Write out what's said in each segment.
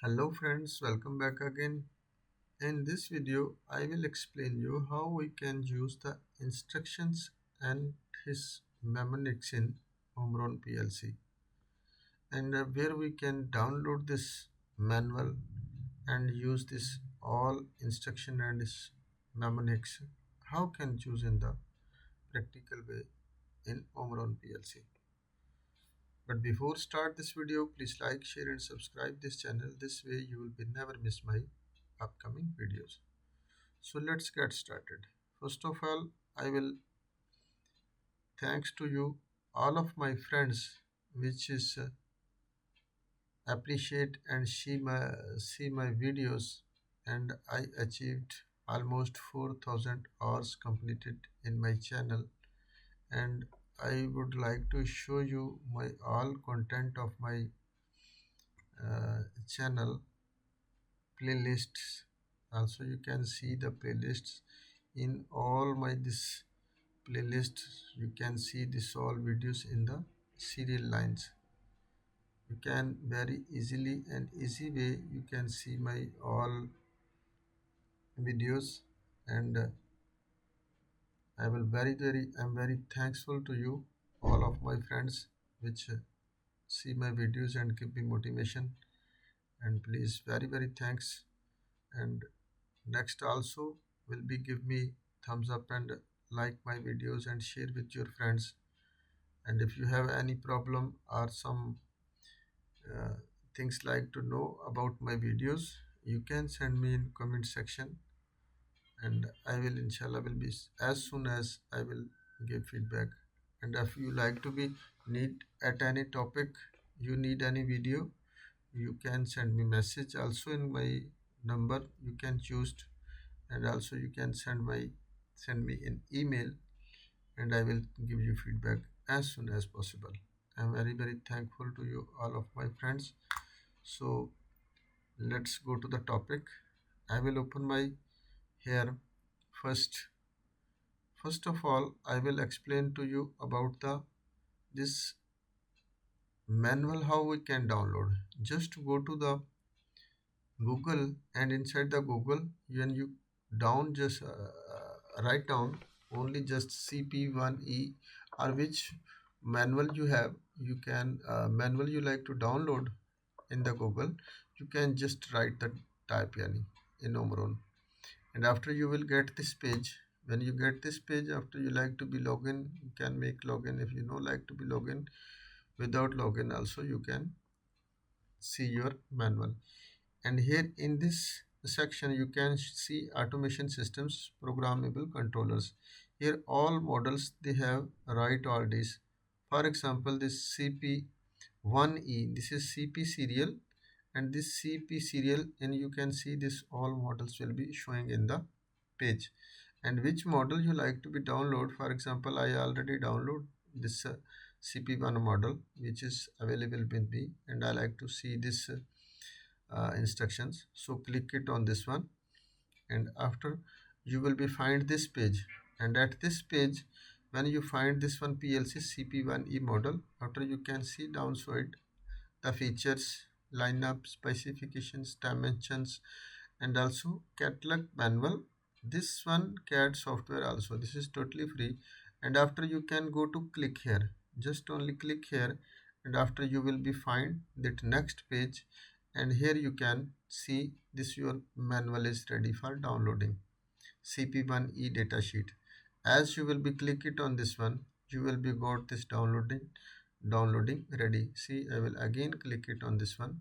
Hello friends, welcome back again. In this video, I will explain you how we can use the instructions and his mnemonics in Omron PLC and where we can download this manual and use this all instruction and his mnemonics. How can use in the practical way in Omron PLC. But before start this video, please like, share and subscribe this channel. This way you will be never miss my upcoming videos. So let's get started. First of all, I will thanks to you all of my friends which is appreciate and see my videos, and I achieved almost 4,000 hours completed in my channel, and I would like to show you my all content of my channel playlists. Also you can see the playlists in all my this playlist. You can see this all videos in the serial lines. You can very easily and easy way you can see my all videos, and I'm very thankful to you all of my friends which see my videos and give me motivation, and please very thanks. And next also will be give me thumbs up and like my videos and share with your friends. And if you have any problem or some uh, things like to know about my videos, you can send me in comment section, and I will inshallah will be as soon as I will give feedback. And if you like to be need at any topic, you need any video, you can send me message also in my number you can choose. And also you can send me an email, and I will give you feedback as soon as possible. I'm very thankful to you all of my friends. So let's go to the topic. I will open my here first. First of all, I will explain to you about the this manual how we can download. Just go to the Google, and inside the Google when you down just write down only just CP1E or which manual you have, you can manual you like to download in the Google, you can just write the type yani in Omron, and after you will get this page. When you get this page, after you like to be login, you can make login. If you know like to be login, without login also you can see your manual. And here in this section you can see automation systems programmable controllers. Here all models they have write all this. For example, this CP1E, this is CP serial, and this CP serial, and you can see this all models will be showing in the page. And which model you like to be download. For example, I already download this CP1 model which is available with me, and I like to see this instructions. So click it on this one, and after you will be find this page. And at this page, when you find this one PLC CP1E model, after you can see down so it the features, lineup, specifications, dimensions, and also catalog manual. This one CAD software also, this is totally free. And after you can go to click here, just only click here, and after you will be find that next page, and here you can see this your manual is ready for downloading CP1E datasheet. As you will be click it on this one, you will be got this downloading ready. See, I will again click it on this one,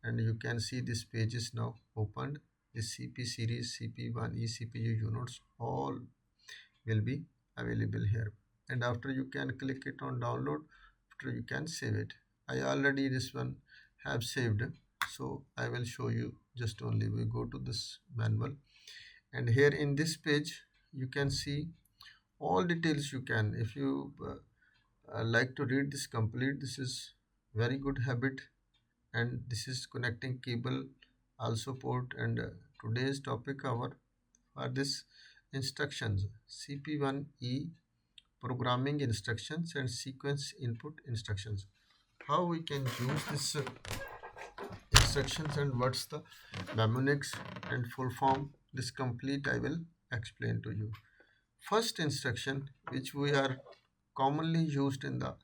and you can see this page is now opened. This CP series, CP1E CPU units all will be available here. And after you can click it on download, after you can save it. I already this one have saved, so I will show you. Just only we go to this manual, and here in this page you can see all details. You can, if you like to read this complete, this is very good habit. And this is connecting cable also port. And today's topic our are this instructions, CP1E programming instructions and sequence input instructions. How we can use this instructions and what's the mnemonics and full form. This complete I will explain to you. First instruction which we are commonly used in the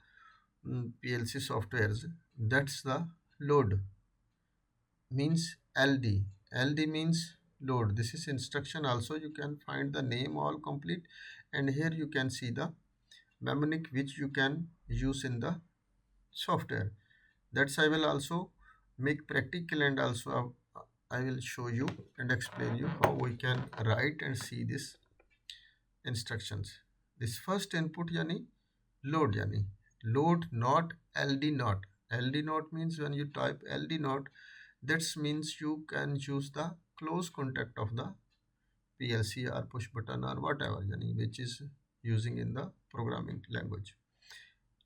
PLC softwares, that's the load, means LD. LD means load. This is instruction. Also you can find the name all complete, and here you can see the mnemonic which you can use in the software. That's I will also make practical, and also I will show you and explain you how we can write and see this instructions. This first input yani load not LD not. LD not means when you type LD not, that means you can use the close contact of the PLC or push button or whatever yani, which is using in the programming language.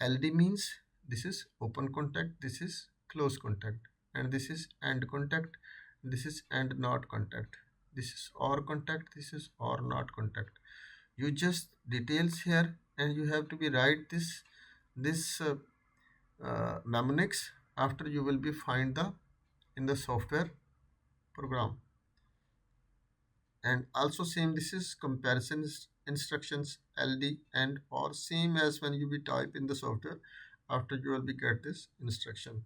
LD means this is open contact, this is close contact, and this is AND contact, this is AND not contact, this is OR contact, this is OR not contact. You just details here, and you have to be write this mnemonics. After you will be find the in the software program. And also same, this is comparison instructions LD and or same as when you be type in the software. After you will be get this instruction.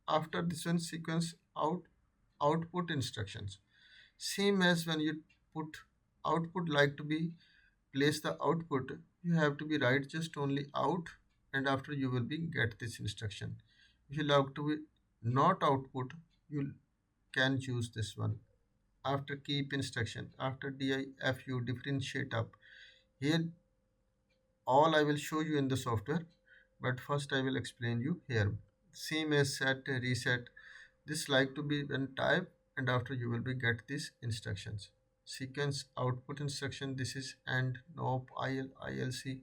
After this one sequence output instructions, same as when you put output, like to be place the output, you have to be write just only out, and after you will be get this instruction. If you like to be not output, you can choose this one. After keep instruction, after difu differentiate up, here all I will show you in the software, but first I will explain you here. Same as set reset, this like to be when type, and after you will be get these instructions. Sequence output instruction, this is AND NOP ILC.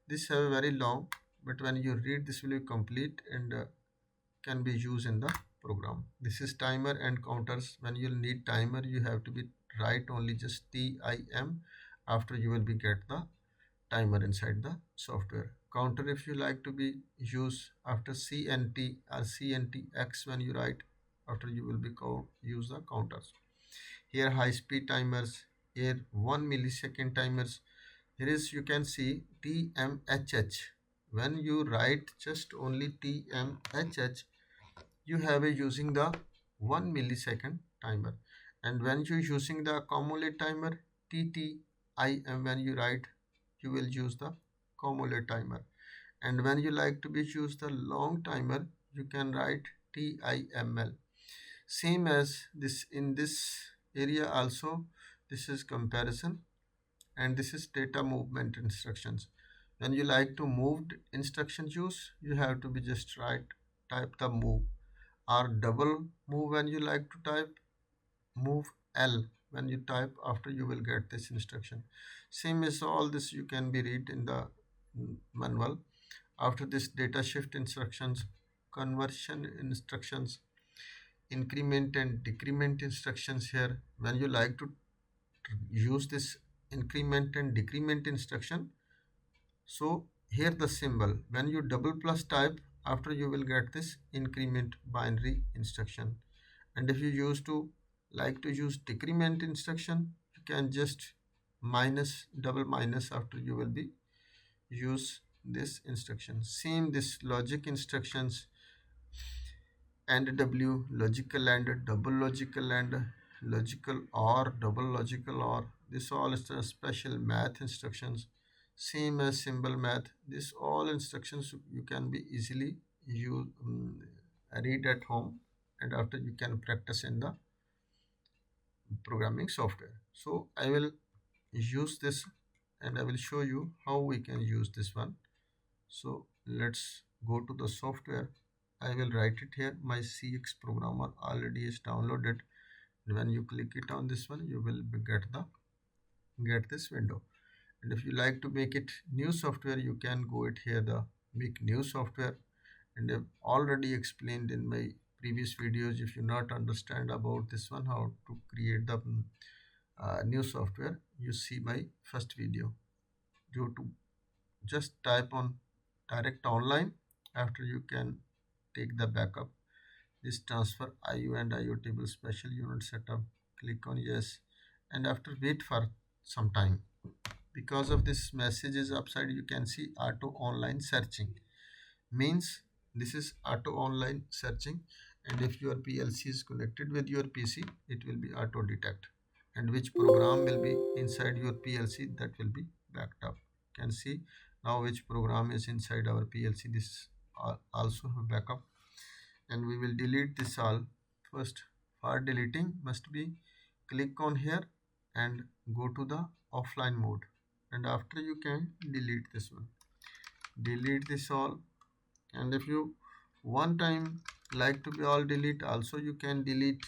This have a very long, but when you read this will be complete and can be used in the program. This is timer and counters. When you need timer, you have to be write only just TIM. After you will be get the timer inside the software. Counter, if you like to be use after CNT or CNTX, when you write, after you will be use the counters. Here high speed timers, here 1 millisecond timers. Here is you can see TMHH. When you write just only TMHH, you have a using the 1 millisecond timer, and when you using the accumulate timer TTIM, when you write you will use the accumulate timer, and when you like to be choose the long timer, you can write TIML. Same as this in this area also, this is comparison, and this is data movement instructions. When you like to move instruction use, you have to be just write type the move, or double move when you like to type move L when you type, after you will get this instruction. Same as all this you can be read in the manual. After this data shift instructions, conversion instructions, increment and decrement instructions. Here when you like to use this increment and decrement instruction, so here the symbol, when you double plus type, after you will get this increment binary instruction. And if you use to like to use decrement instruction, you can just minus double minus, after you will be use this instruction. Same this logic instructions, and W, logical and double logical and logical or double logical or, this all is the special math instructions. Same as symbol math, this all instructions you can be easily you read at home, and after you can practice in the programming software. So I will use this, and I will show you how we can use this one. So let's go to the software. I will write it here. My CX programmer already is downloaded. When you click it on this one, you will get this window. And if you like to make it new software, you can go it here the make new software, and I've already explained in my previous videos. If you not understand about this one, how to create the new software, you see my first video. You to just type on direct online, after you can take the backup, this transfer IO and IO table special unit setup. Click on yes, and after wait for some time. Because of this message is upside, you can see auto online searching. Means this is auto online searching, and if your PLC is connected with your PC, it will be auto detect, and which program will be inside your PLC, that will be backed up. You can see now which program is inside our PLC. This also have backup, and we will delete this all. First, for deleting must be click on here and go to the offline mode, and after you can delete this one, delete this all. And if you one time like to be all delete, also you can delete,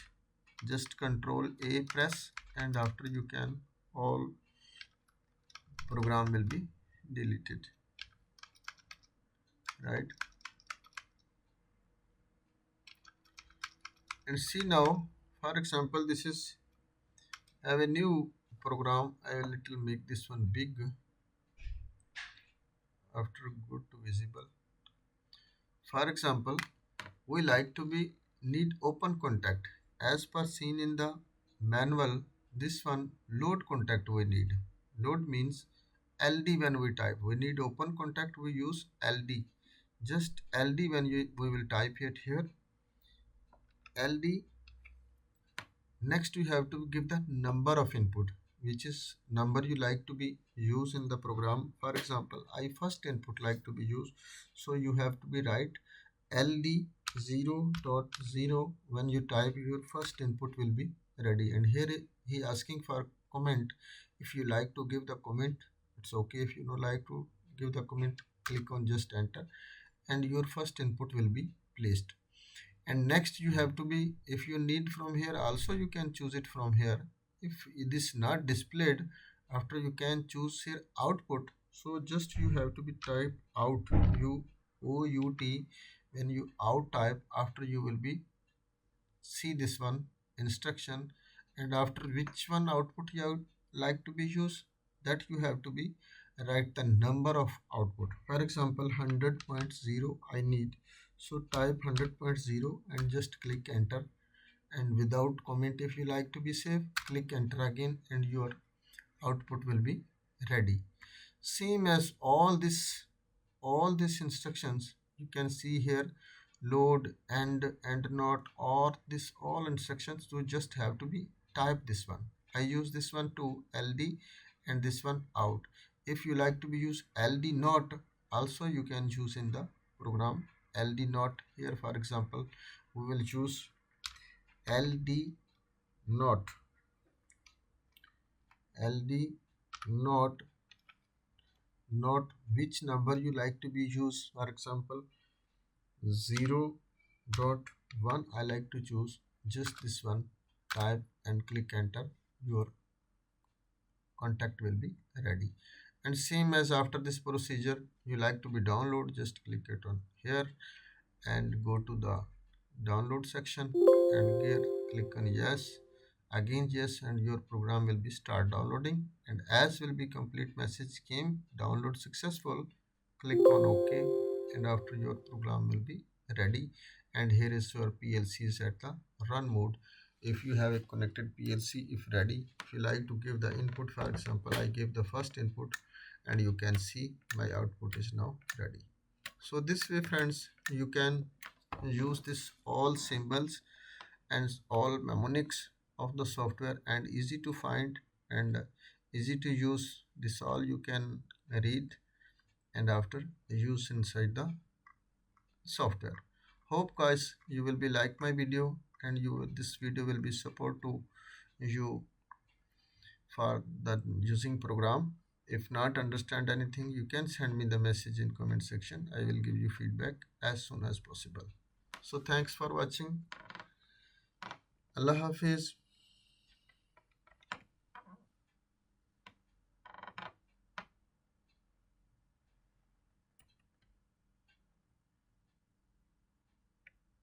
just control A press, and after you can all program will be deleted, right? And see now, for example, this is have a new program. I will little make this one big. After go to visible, for example, we like to be need open contact as per seen in the manual. This one load contact we need. Load means LD. When we type, we need open contact, we use LD. Just LD. When we will type it here LD. Next you have to give the number of input, which is number you like to be used in the program. For example, I first input like to be used, so you have to be write LD 0.0. When you type, your first input will be ready. And here he asking for comment. If you like to give the comment, it's okay. If you don't like to give the comment, click on just enter, and your first input will be placed. And next you have to be, if you need from here also, you can choose it from here. If it is not displayed, after you can choose here output. So just you have to be type out, OUT. When you out type, after you will be see this one instruction, and after which one output you have like to be used, that you have to be write the number of output. For example, 100.0 I need, so type 100.0 and just click enter, and without comment, if you like to be safe, click enter again, and your output will be ready. Same as all these instructions you can see here, load and not, or this all instructions, you just have to be type this one. I use this one to LD, and this one out. If you like to be use LD not, also you can choose in the program LD not. Here for example, we will choose LD not, LD not, not which number you like to be used. For example, 0.1 I like to choose, just this one, type and click enter, your contact will be ready. And same as after this procedure, you like to be download, just click it on here and go to the download section, and here click on yes, again yes, and your program will be start downloading. And as will be complete message came, download successful, click on OK, and after your program will be ready. And here is your PLC is at the run mode. If you have a connected PLC, if ready, if you like to give the input, for example, I give the first input, and you can see my output is now ready. So this way friends, you can use this all symbols and all mnemonics of the software, and easy to find and easy to use. This all you can read and after use inside the software. Hope guys you will be like my video, and this video will be support to you for the using program. If not understand anything, you can send me the message in comment section. I will give you feedback as soon as possible. So thanks for watching. Allah Hafiz.